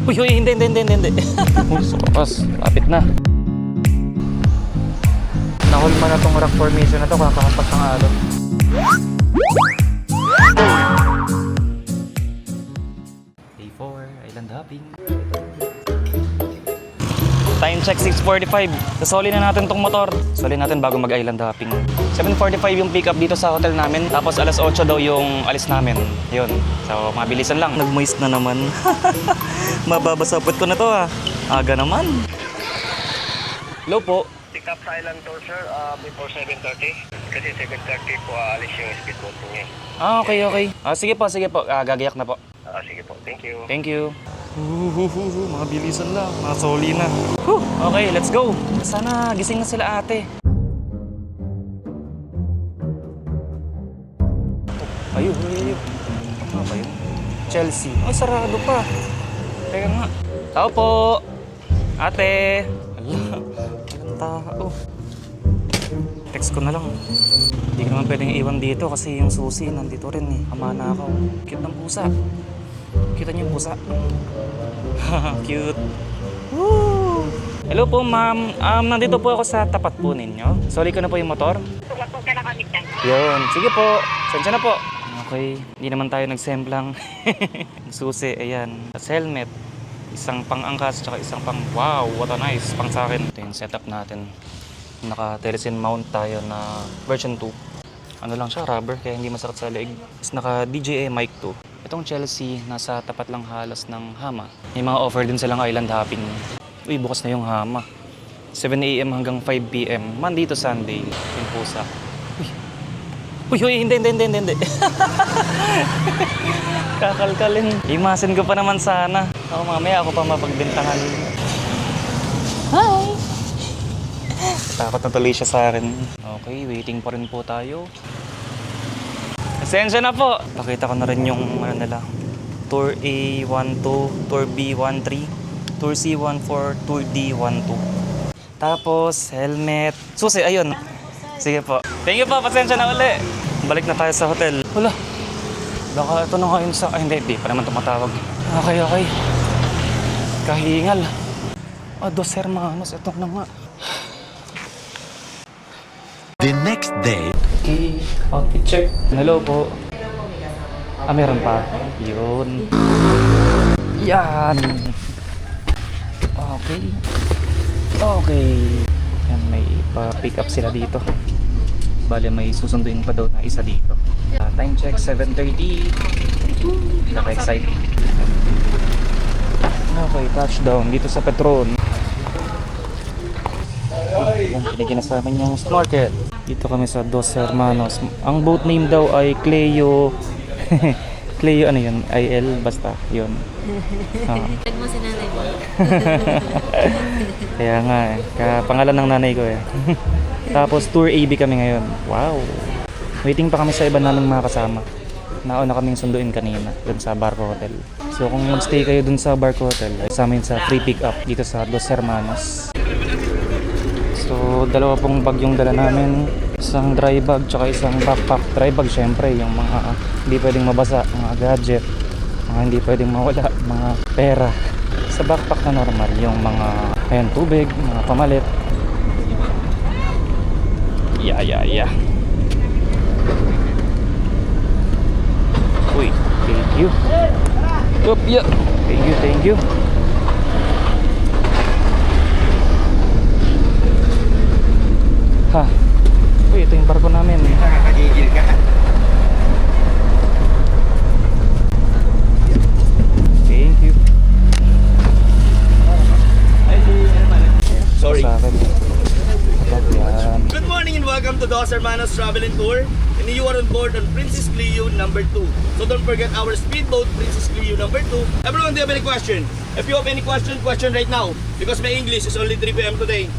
Uy, uy, hindi. Uy, sa wakas, lapit na. Nahulma na tong rock formation na to, kakakampas ng alon. Day 4, island hopping. Time check 6:45. Sasoli na natin tong motor. Soli natin bago mag-island hopping. 7:45 yung pick up dito sa hotel namin. Tapos alas 8 daw yung alis namin. Yun. So, mabilisan lang. Nag-moist na naman. Mababasa puwet ko na to ah. Aga naman. Hello po. Pick up sa Island Tour, sir, before 7:30. Kasi 7:30 po aalis yung speedboat niya. Ah, okay. Sige po. Gagayak na po. Sige po, thank you. Thank you. Mga bilisan lang. Nasoli na. Okay, let's go. Sana gising na sila ate. Ayun. Ano ba yun? Chelsea. Ay, sarado pa. Teka nga. Tao po. Ate. Hala. Walang tao. Text ko na lang. Hindi ko naman pwedeng iwan dito kasi yung susi nandito rin eh. Amana ako. Cute ng pusa. Kita niyo yung pusa. Cute. Woo! Hello po ma'am. Nandito po ako sa tapat po ninyo. Soli ko na po yung motor. Tulapog ka na kami dyan. Yun. Sige po. Sensya na po. Okay. Hindi naman tayo nagsemplang. Susi. Ayan. Tapos helmet. Isang pang-angkas tsaka isang pang wow. What a nice. Pang sa akin. Ito yung setup natin. Naka-Telesin mount tayo na version 2. Ano lang siya, rubber, kaya hindi masakit sa leg. Tapos naka-DJI mic 2. Itong Chelsea, nasa tapat lang halos ng Hama. May mga offer din silang island hopping. Uy, bukas na yung Hama. 7 AM hanggang 5 PM, Monday to Sunday. Yung pusa. Uy, hindi. Kakalkalin. Imasin ko pa naman sana. Ako mamaya ako pa mapagbintangan. Hi! Takot na tuloy siya sa akin. Okay, waiting pa rin po tayo. Pasensya na po. Pakita ko na rin yung ano nila. Tour A12, Tour B13, Tour C14, Tour D12. Tapos, helmet. Susi, ayun. Sige po. Thank you po, pasensya na uli. Balik na tayo sa hotel. Wala. Baka ito na ngayon sa... Ay, hindi pa naman tumatawag. Okay. Kahingal. Dos hermanos, ito na nga. The next day. Okay, outfit check. Hello po. Meron pa. Yun. Yan. Okay. Yan, may pa-pick up sila dito. Bale, may susunduin pa daw na isa dito. Time check, 7:30. Naka-excite. Okay, touchdown dito sa Petron. Pinigyan na sa amin yung snorkel. Dito kami sa Dos Hermanos. Ang boat name daw ay Cleo. Cleo ano yun? IL basta yun. Tag mo si nanay mo. Kaya nga eh. Pangalan ng nanay ko eh. Tapos tour AB kami ngayon. Wow. Waiting pa kami sa iba naming mga kasama. Nauna kaming sunduin kanina dun sa Barco Hotel. So kung mag-stay kayo dun sa Barco Hotel, sa amin sa free pick up dito sa Dos Hermanos. So, dalawa pong bag yung dala namin. Isang dry bag, tsaka isang backpack. Dry bag, syempre, yung mga hindi pwedeng mabasa, mga gadget, mga hindi pwedeng mawala, mga pera. Sa backpack na normal, yung mga, ayan, tubig, mga pamalit. Yeah. Uy, thank you. Thank you. Ha. Uy, ito yung barko namin. Nakakagigil ka. Thank you. Sorry. Sa akin. Yan. Good morning and welcome to Dos Hermanos Travel and Tour. And you are on board on Princess Cleo number 2. So don't forget our speedboat, Princess Cleo number 2. Everyone, do you have any question? If you have any question right now. Because my English is only 3 PM today.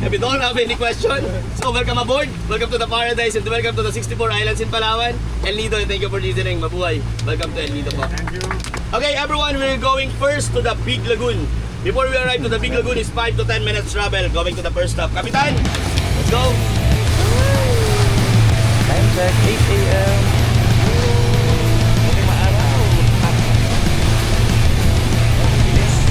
If you don't have any question, so welcome aboard. Welcome to the paradise and welcome to the 64 islands in Palawan. El Nido, and thank you for listening. Mabuhay. Welcome to El Nido po. Thank you. Okay, everyone, we're going first to the Big Lagoon. Before we arrive to the Big Lagoon is 5 to 10 minutes travel going to the first stop. Kapitan, let's go. Time check, 8 AM. Okay, maaraw. Bilis.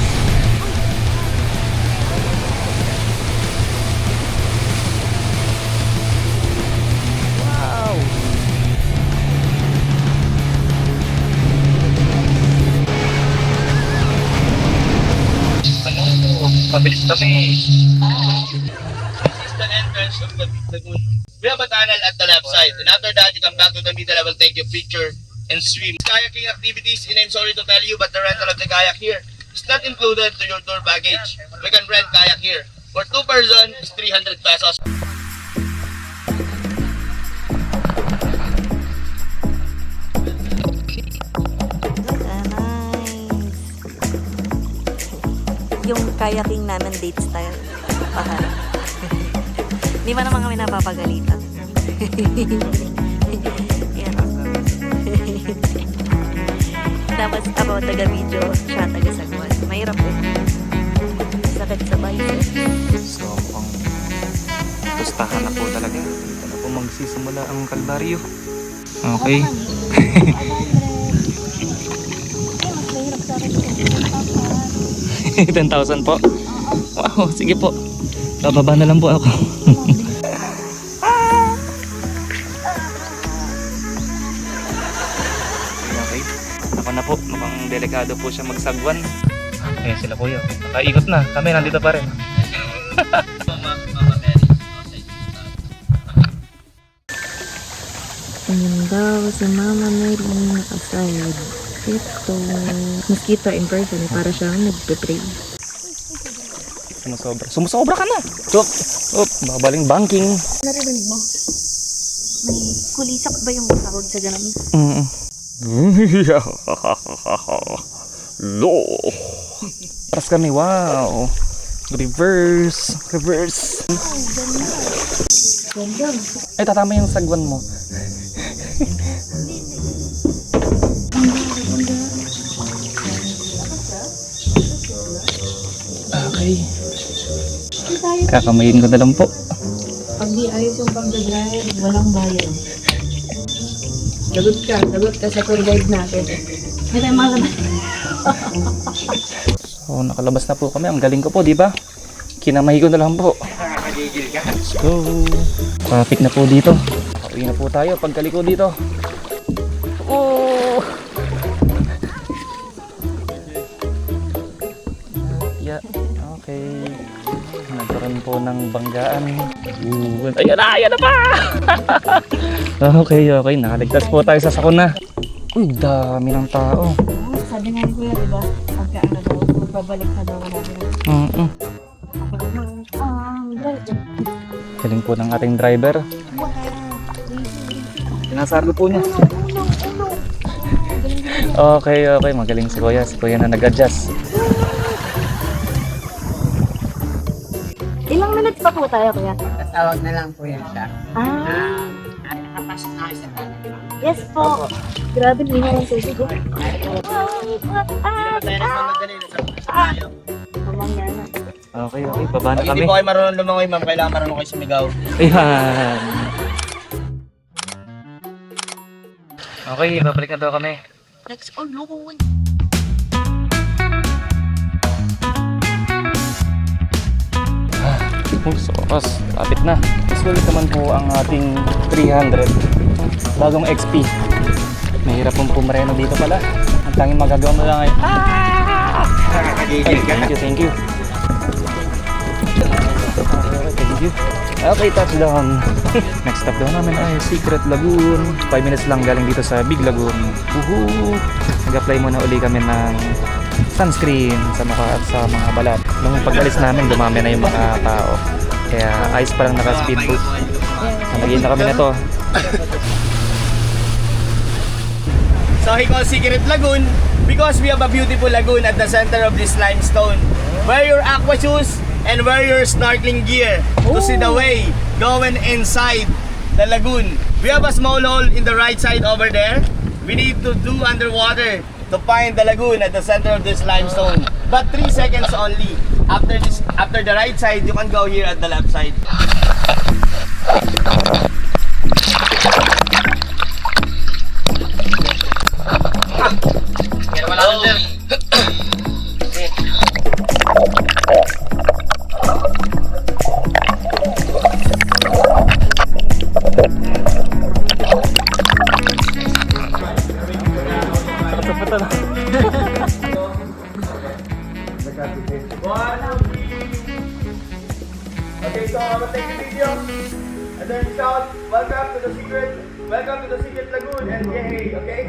Mabilis kami. This is the entrance of the lagoon. We have a tunnel at the left side. And after that, you come back to the middle level, take your picture, and swim. Kayaking activities, and I'm sorry to tell you, but the rental of the kayak here is not included to your tour package. We can rent kayak here. For 2 person, is 300 pesos. Nice. Yung kayaking namin date style. Pahal. Di ba naman kami napapagalitan? Yan. Tapos ako taga-video, siya taga-sagwan. Mahirap eh. Sakit sa bicep. So, mukhang pustahan na po talaga. Dito na po magsisimula ang kalbaryo. Okay. 10,000 po. Wow, sige po. Bababa na lang po ako. Okay. Ako na po. Mukhang delikado po siya magsagwan. Ayan sila kuya. Nakaikot na. Kami nandito pa rin. Ayan daw si Mama Mary nakaside. Ito. Mas kita in person eh. Para siyang nagpe-pray. Sumusobra ka na. Stop. Stop. Babaling banking. Narinig mo? May kulisak ba yung tawag sa ganun? Lo. Paras kami. Wow. Reverse. Reverse. Ay, tatama yung sagwan mo. Okay. Kakamayin ko na lang po. Pag di ayos yung pag-drive, walang bayan. Lagot ka sa tour guide natin. Hindi tayo malabas. So, nakalabas na po kami. Ang galing ko po, di ba? Kinamahi ko na lang po. Let's go. Traffic na po dito. Pauwi na po tayo pagkaliko dito. Oh! Yeah. Okay. Nagkaroon po ng banggaan. Ayan na! Ayan na pa! Okay, okay. Nakaligtas po tayo sa sakuna. Uy, dami ng tao. Sabi nga ni Kuya, diba? Pagka ano daw, magbabalik na daw natin. Galing po ng ating driver. Sinasardo po niya. Okay, okay. Magaling si Kuya. Si Kuya na nag-adjust. Ilang minutes pa po tayo, Kuya? Tatawag na lang po yan siya. Nakapasok na kayo sa Yes po. Grabe, hindi na lang susi ko. Okay, okay. Baba na Pag kami. hindi po kayo marunong lumangoy, ma'am, kailangan marunong kayo sumigaw. Ayan. Okay, babalik na daw kami. Let's all look. So, lapit na. Isulit naman po ang ating 300. Bagong XP. Mahirap pong pumareno dito pala. Ang tanging magagawa mo lang ay thank you, thank you. Thank you. Okay, touchdown. Next stop daw namin ay Secret Lagoon. 5 minutes lang galing dito sa Big Lagoon. Woohoo! Nag-apply muna uli kami ng sunscreen sa mukha at sa mga balat. Nung pag-alis namin, dumami na yung mga tao. Kaya ayos pa lang naka-speedboat. Naging na kami na to. So he calls Secret Lagoon because we have a beautiful lagoon at the center of this limestone. Wear your aqua shoes and wear your snorkeling gear to see the way going inside the lagoon. We have a small hole in the right side over there. We need to do underwater to find the lagoon at the center of this limestone. But 3 seconds only. After the right side, you can go here at the left side. I will take the video and then shout, welcome to the secret lagoon and yay, okay?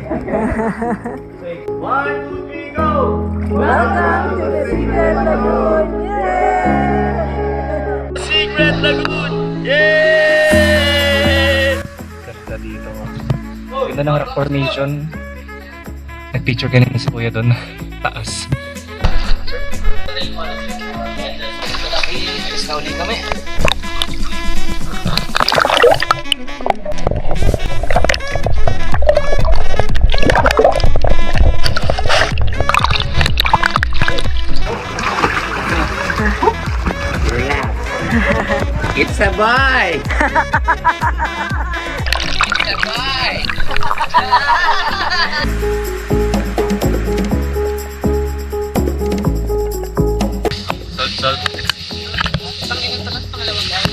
Say, 1, 2, 3, go! Welcome to the Secret Lagoon! Yay! Secret lagoon! Yay! Ganda dito. Ganda ng rock formation. Nag-picture kanina si Kuya doon. Taas. Ayos na ulit kami. It's a boy! Sold.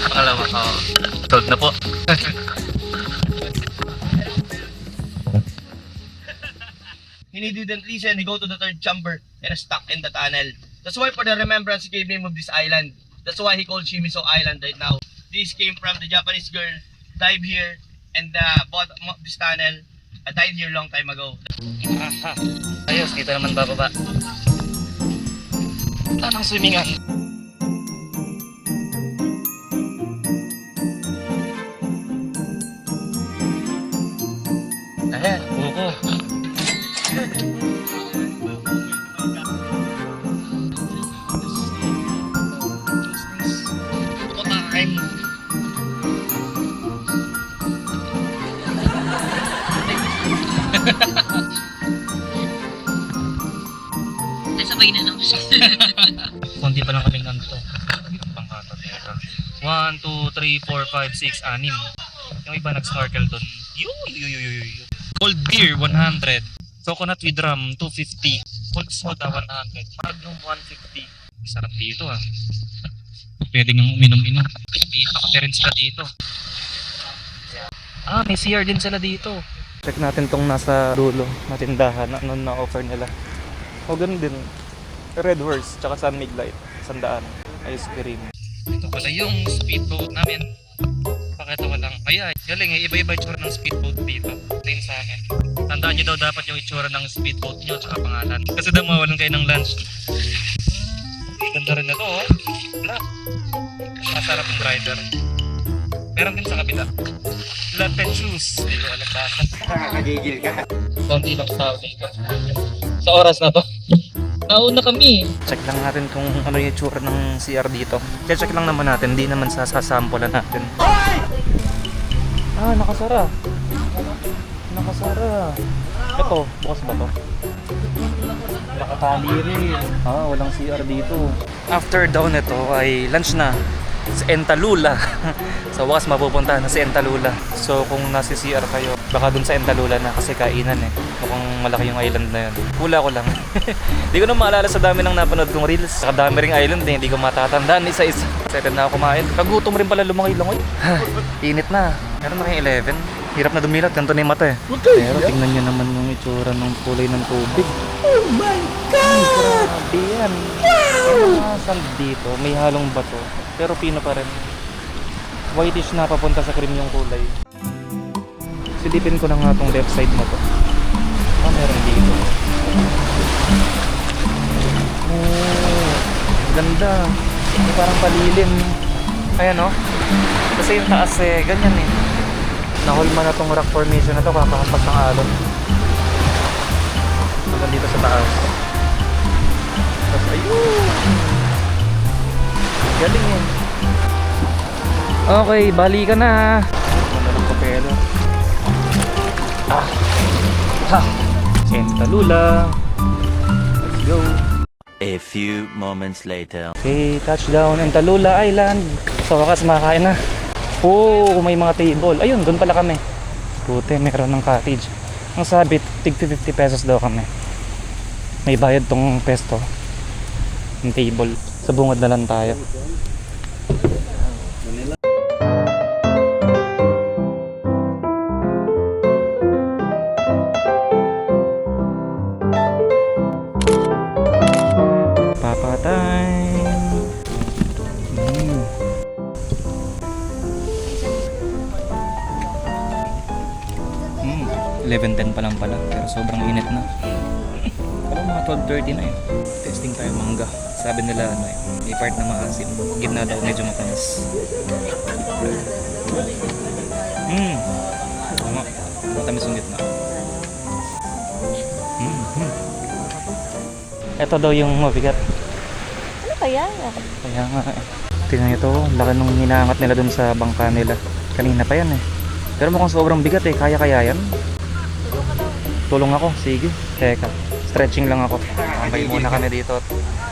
Pangalawa, oo. Sold na po. He didn't listen, he go to the third chamber and stuck in the tunnel. That's why for the remembrance he gave name of this island. That's why he called Shimizu Island right now. This came from the Japanese girl, dive here, and the bottom of this tunnel, died here long time ago. Aha. Ayos, dito naman bababa. Anong swimmingan? Ayan, buko. Kumain. Nasabay na naman siya. Konti pa lang kaming ganito. Pangkata. 1, 2, 3, 4, 5, 6, 6. Yung iba nag-snorkel dun. Cold beer, 100. Coconut with rum, 250. Cold soda, 100. Magnum, 150. Sarap dito ah. Pwede nang uminom-inom. May takot rin sila dito. Ah, may CR din sila dito. Check natin tong nasa dulo na tindahan. Ano na offer nila. O ganun din. Red Horse, tsaka Sun Miglite. 100. Ice cream. Ito pala yung speedboat namin. Pakita ko lang. Ayan, galing eh. Iba-iba yung tsura ng speedboat dito. Same sa amin. Tandaan nyo daw dapat yung itsura ng speedboat nyo tsaka pangalan. Kasi daw mawalan kayo ng lunch. Ganda rin na to oh. Black. Masarap yung rider. Meron din sa kabila. Latte juice. Dito alagtasan. Nakakagigil ka. Konti lang tao dito. Sa oras na to. Nauna kami. Check lang natin kung ano yung itsura ng CR dito. Check lang naman natin. Hindi naman sasampulan natin. Ah, nakasara. Nakasara. Ito, bukas ba to? Nakatali rin. Ah, walang CR dito. After down ito ay lunch na sa Entalula. Sa wakas mapupunta na sa Entalula. So kung nasa CR kayo, baka dun sa Entalula na kasi kainan eh. Mukhang malaki yung island na yun. Hula ko lang. Hindi ko na maalala sa dami ng napanood kong reels. Saka dami ring island eh. Hindi ko matatandaan isa-isa. Excited na ako kumain. Kagutom rin pala lumangoy-langoy. Init na. Meron na kayong 11. Hirap na dumilat. Ganito na yung mata eh. Pero tingnan nyo naman yung itsura ng kulay ng tubig. Oh my God! Grabe yan. Wow! Sand dito. May halong bato. Pero pino pa rin. Whitish na papunta sa cream yung kulay. Silipin ko na nga tong left side mo to. Ah, meron dito. Oh, ganda. May parang palilim. Ayan oh. Kasi yung taas eh, ganyan eh. Nahulma na tong rock formation na to, kakahampas ng alon. Hanggang dito sa taas. Tapos ayun. Galing eh. Okay, bali ka na. Manalang papelo. Ah. Ha. Entalula. Let's go. A few moments later. Okay, touchdown Entalula Island. Sa wakas makakain na. Oh, may mga table. Ayun, doon pala kami. Buti, meron ng cottage. Ang sabi, tig 50 pesos daw kami. May bayad tong pesto. Yung table. Sa bungad na lang tayo. 11:10 pa lang pala, pero sobrang init na. Parang mga 12:30 na eh. Testing tayo mangga. Sabi nila ano eh, may part na maasim. Gitna daw medyo matamis. Tama. Matamis yung gitna. Ito daw yung mabigat. Ano kaya yan? Kaya nga eh. Tingnan nyo to, laki nung hinaangat nila dun sa bangka nila. Kanina pa yan eh. Pero mukhang sobrang bigat eh, kaya-kaya yan. Tulong ako, sige. Teka, stretching lang ako. Tambay muna kami dito at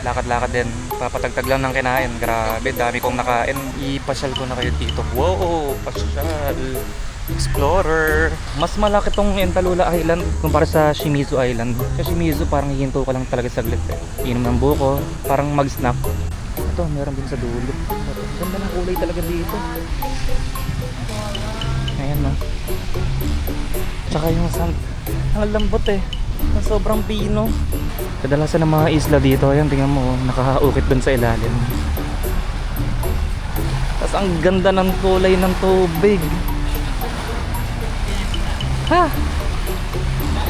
lakad-lakad din. Papatagtag lang ng kinain. Grabe, dami kong nakain. Ipasyal ko na kayo dito. Wow, pasyal. Explorer. Mas malaki tong Entalula Island kumpara sa Shimizu Island. Sa Shimizu parang hihinto ka lang talaga saglit eh. Inom ng buko, parang mag-snack. Ito, meron din sa dulo. Ganda ng kulay talaga dito. Ayan no. Tsaka yung sand, ang lambot eh. Ang sobrang pino. Kadalasan ng mga isla dito, ayan tingnan mo, nakaukit dun sa ilalim. Tapos ang ganda ng kulay ng tubig. Ha!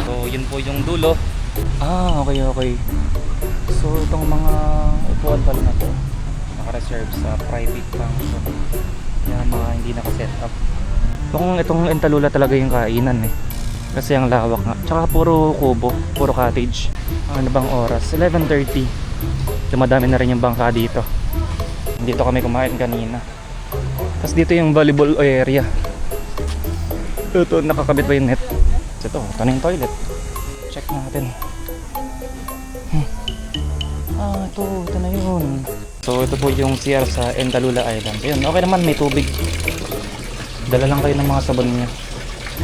So yun po yung dulo. Okay. So itong mga upuan pala na to naka-reserve sa private function. Kaya mga hindi naka-set up. Itong Entalula talaga yung kainan eh. Kasi ang lawak nga. Tsaka puro kubo, puro cottage. Ano bang oras? 11:30. Dumadami na rin yung bangka dito. Dito kami kumain kanina. Tapos dito yung volleyball area. Ito, nakakabit ba yung net? Ito, ito toilet. Check natin. Ito na yun. So ito po yung CR sa Entalula Island. Ayun, okay naman, may tubig. Dala lang kayo ng mga sabon niya.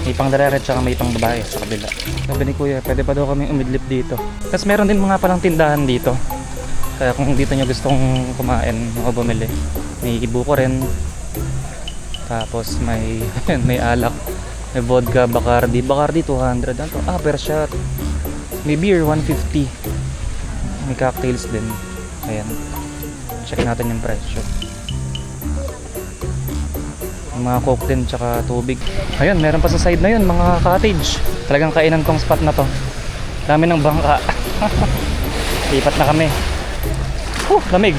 May pang darere tsaka may pang babae sa kabila. Sabi ni Kuya, pwede pa daw kaming umidlip dito. Tapos meron din mga palang tindahan dito. Kaya kung dito nyo gustong kumain o bumili, may ibuko rin. Tapos may may alak, may vodka, Bacardi 200. Ano to? Per shot. May beer 150. May cocktails din. Ayan. Check natin yung presyo. Mga coke din tsaka tubig. Ayun, meron pa sa side na yun, mga cottage. Talagang kainan tong spot na to. Dami ng bangka. Lipat na kami. Lamig.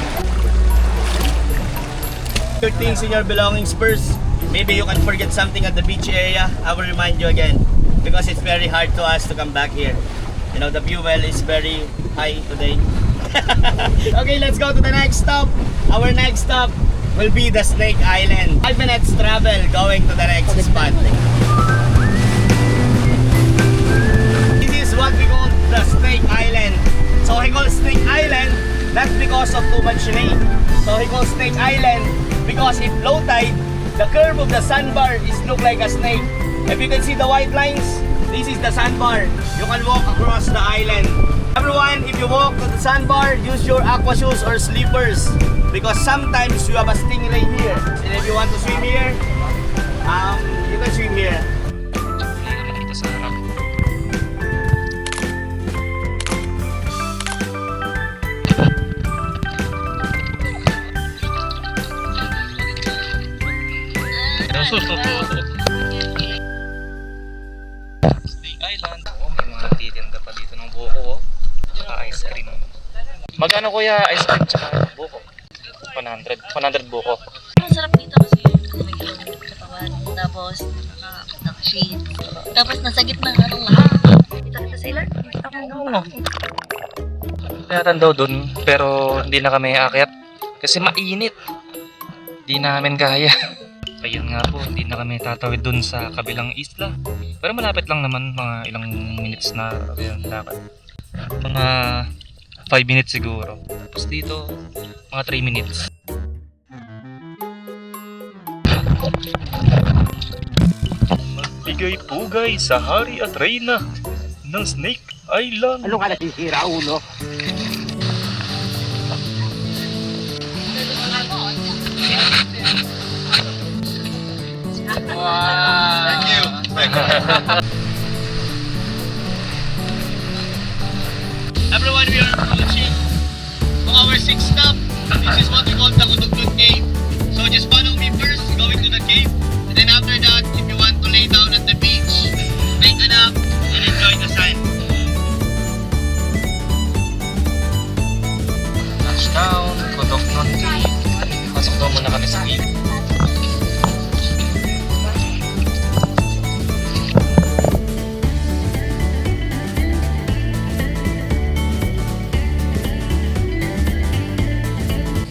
Your things in your belongings first. Maybe you can forget something at the beach area. I will remind you again because it's very hard to us to come back here. You know, the fuel is very high today. Okay, let's go to the next stop. Our next stop will be the Snake Island. 5 minutes travel going to the next spot. This is what we call the Snake Island. So he calls Snake Island not because of too much rain. So he calls Snake Island because if low tide, the curve of the sandbar is look like a snake. If you can see the white lines, this is the sandbar. You can walk across the island. Everyone, if you walk to the sandbar, use your aqua shoes or slippers because sometimes you have a stingray here. And if you want to swim here, you can swim here. Dito sa harap. Snake Island. May mga titinda pa dito ng buko. Tsaka ice cream. Magkano kuya ice cream tsaka buko? 100 buko. Ang sarap dito kasi may katawan, tapos naka-shade. Tapos nasa gitna anong kita sa ilan? Tinatan daw dun, pero hindi na kami aakyat kasi mainit. Di namin kaya. Ayun nga po, hindi na kami tatawid dun sa kabilang isla. Pero malapit lang naman, mga ilang minutes na ayun, lakad. Mga 5 minutes siguro. Tapos dito, mga 3 minutes. Magbigay pugay sa hari at reyna ng Snake Island. Ano ka nasisira, ulo? Thank you. Everyone, we are approaching to our 6th stop. This is what we call the Kutuglut Cave. So just follow me first, going to the cave. And then after that, if you want to lay down at the beach, take an up and enjoy the sun. Touchdown, Kodok Nun Cave. Pasok daw muna kami sa cave.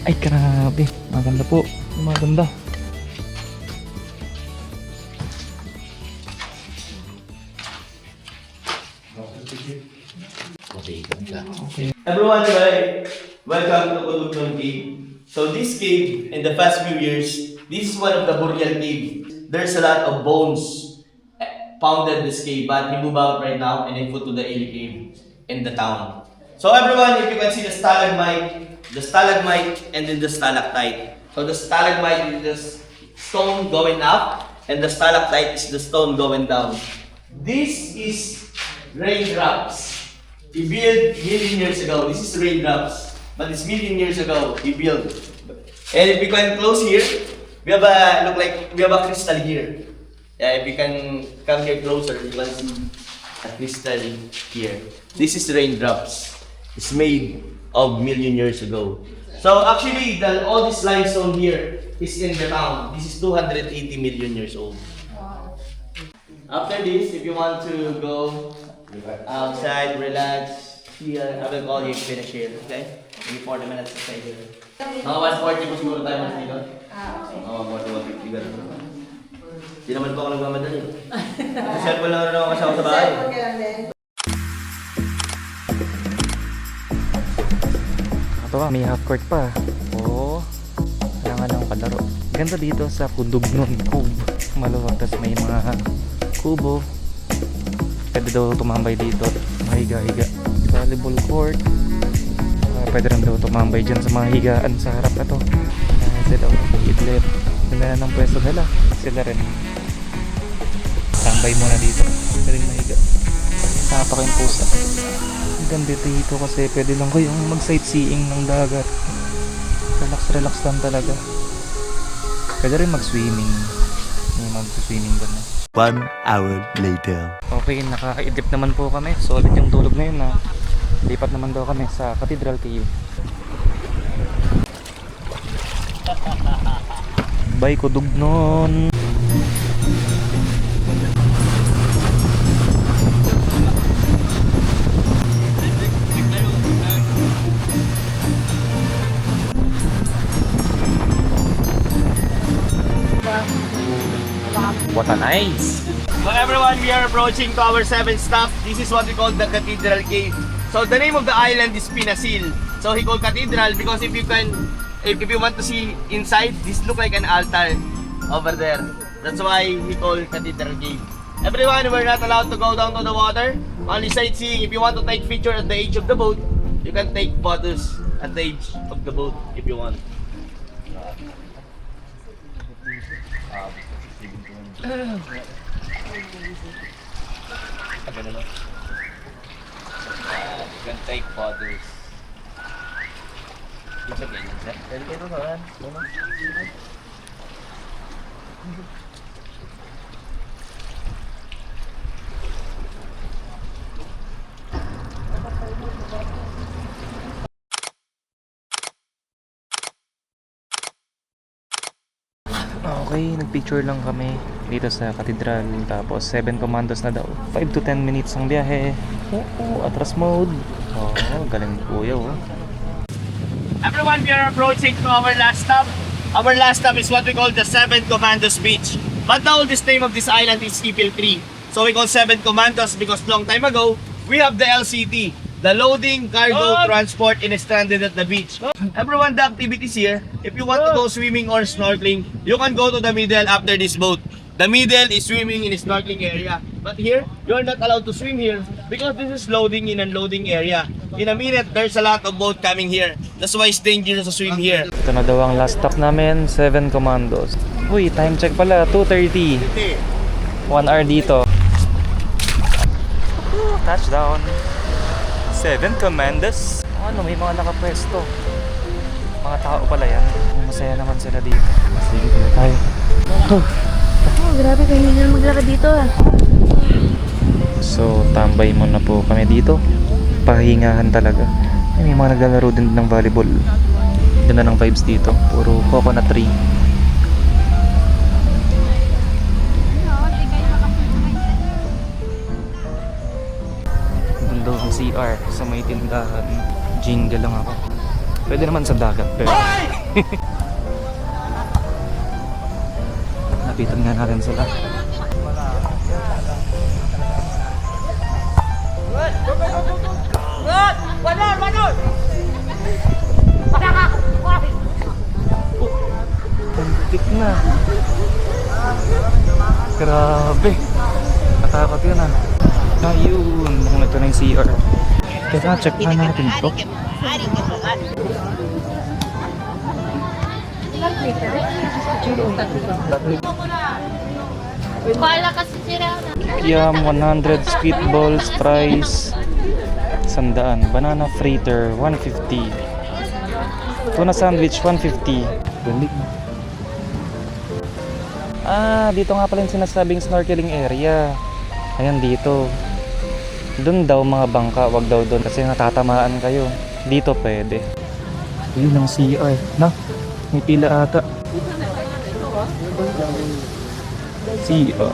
Ay, grabe. Maganda po. Maganda. Everyone, welcome to Kodok Cave. So this cave, in the past few years, this is one of the burial cave. There's a lot of bones found in this cave, but we move out right now and then put to the Eli Cave in the town. So everyone, if you can see the stalagmite, and then the stalactite. So the stalagmite is the stone going up, and the stalactite is the stone going down. This is raindrops. He built million years ago. This is raindrops, but it's million years ago he built. And if you can close here, we have a crystal here. Yeah, if you can come here closer, you can see a crystal here. This is raindrops. It's made of million years ago. So actually, all this limestone here is in the town. This is 280 million years old. After this, if you want to go outside, relax, here, I will call you finish here, okay? Maybe 40 minutes to stay here. Mga 140 po siguro tayo mas dito. Oo, 150 gano'n. Hindi naman po ako nagmamadali. Cellphone lang rin ako kasama sa bahay. Ito ka, may half court pa. Oo. Kailangan ng kalaro. Ganda dito sa Kodok Nun Cove. Maluwag, tas may mga kubo. Pwede daw tumambay dito. Mahiga-higa. Volleyball court. Pwede rin daw tumambay dyan sa mga higaan sa harap na to. Sila idlip. Ganda na ng pwesto nila. Sila rin. Tambay muna dito. Pwede rin mahiga. Tapak yung pusa. Ang ganda dito kasi pwede lang kayong mag-sightseeing ng dagat. Relax lang talaga. Pwede rin mag-swimming. May mag-swimming doon. 1 hour later. Okay, nakaidlip naman po kami. Solid yung tulog na yun na. Lipat naman daw kami sa Cathedral Cave. Bye, Kodok Nun. What a nice! So everyone, we are approaching to our 7th stop. This is what we call the Cathedral Cave. So the name of the island is Pinasil. So he called Cathedral because if you want to see inside, this look like an altar over there. That's why he called Cathedral Cave. Everyone, we're not allowed to go down to the water. Only sightseeing. If you want to take picture at the edge of the boat, you can take photos at the edge of the boat if you want. You can take photos. It's okay, sir. Ito naman. Okay, nagpicture lang kami dito sa Cathedral. Tapos 7 commandos na daw. 5 to 10 minutes ang biyahe. Oo, atras mode. Oo, galing ni Kuya. Everyone, we are approaching to our last stop. Our last stop is what we call the 7 Commandos Beach. But the oldest name of this island is Ipil 3. So we call 7 Commandos because long time ago, we have the LCT, the Loading Cargo Transport in stranded at the beach. Everyone, the activities here, if you want to go swimming or snorkeling, you can go to the middle after this boat. The middle is swimming in a snorkeling area. But here, you are not allowed to swim here because this is loading and unloading area. In a minute, there's a lot of boat coming here. That's why it's dangerous to swim here. Ito na daw ang last stop namin, 7 commandos. Uy, time check pala, 2:30. 1 hour dito. Touchdown. 7 commandos. Ano, may mga nakapwesto. Mga tao pala yan. Masaya naman sila dito. Sige, dito tayo. Oh, grabe kayo nyo maglakad dito ah. So, tambay muna po kami dito. Pahingahan talaga. Ay, may mga naglalaro din ng volleyball. Ganda ng vibes dito. Puro coconut tree. Ganda ang CR sa may tindahan. Jingle lang ako. Pwede naman sa dagat, pero... Lapitan nga natin sila. Puntik na. Grabe. Natakot yun ah. Ayun. Mukhang ito na yung CR. Teka, check na natin to. Yum, 100 squid balls, fries, 100. Banana fritter, 150. Tuna sandwich, 150. Balik na. Ah, dito nga pala yung sinasabing snorkeling area. Ayan dito. Doon daw mga bangka, wag daw doon kasi natatamaan kayo. Dito pwede. Yun ang CR. Na, may pila ata. CR.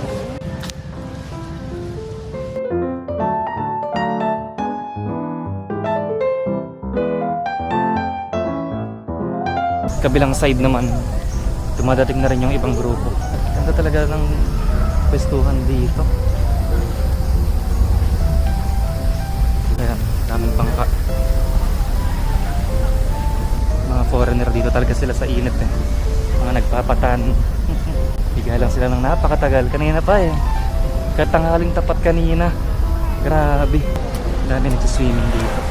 Kabilang side naman, dumadating na rin yung ibang grupo. Ganda talaga ng pwestuhan dito. Ayan, daming bangka. Mga foreigner dito talaga sila sa init eh. Mga nagpapatan. Higa lang sila ng napakatagal. Kanina pa eh. Katanghaling tapat kanina. Grabe. Dami nagsiswimming dito.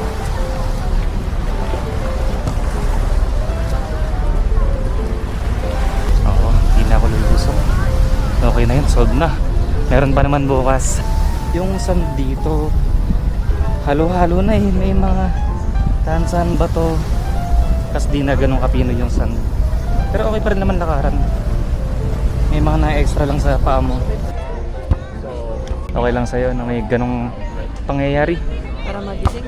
Oo, hindi na ako lulusok. Okay na yun, solved na. Meron pa naman bukas. Yung sand dito, halo-halo na eh. May mga tansan, bato. Kasi di na ganun kapino yung sand. Pero okay pa rin naman lakaran. May mga na-extra lang sa paa mo. Okay lang sa'yo na may ganong pangyayari. Para magising.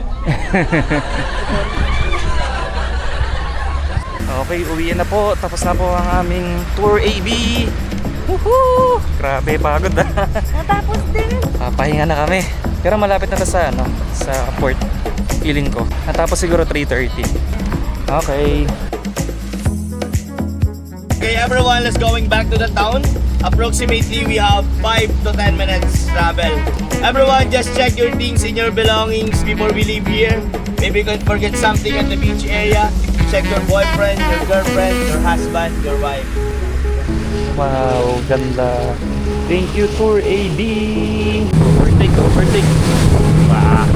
Okay, uwiin na po. Tapos na po ang aming Tour AB. Woohoo! Grabe, pagod ah. Natapos din. Papahinga na kami. Pero malapit na to sa, sa port. Feeling ko. Natapos siguro 3:30. Okay. Okay, everyone, let's going back to the town. Approximately, we have 5 to 10 minutes travel. Everyone, just check your things in your belongings before we leave here. Maybe you can forget something at the beach area. Check your boyfriend, your girlfriend, your husband, your wife. Wow, ganda. Thank you, Tour AD. Overtake, overtake. Wow.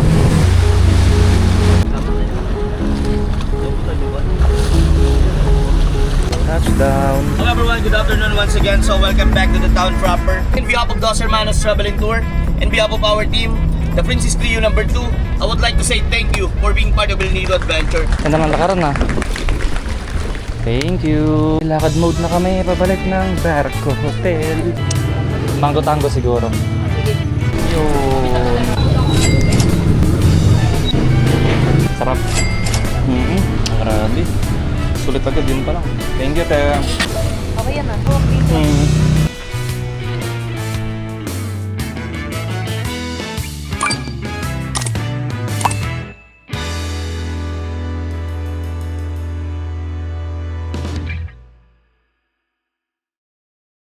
Touchdown. Hello everyone, good afternoon once again. So welcome back to the town proper. In behalf of Dos Hermanos Traveling Tour, in behalf of our team, the Princess Clio number 2, I would like to say thank you for being part of El Nido Adventure. Ganda ng lakaran na. Thank you. Lakad mode na kami. Pabalik ng Barco Hotel. Mango Tango siguro. Yun. Sarap. Grabe. Sulit agad yun pa lang. Thank you, Teo. Okay yan ah. Okay.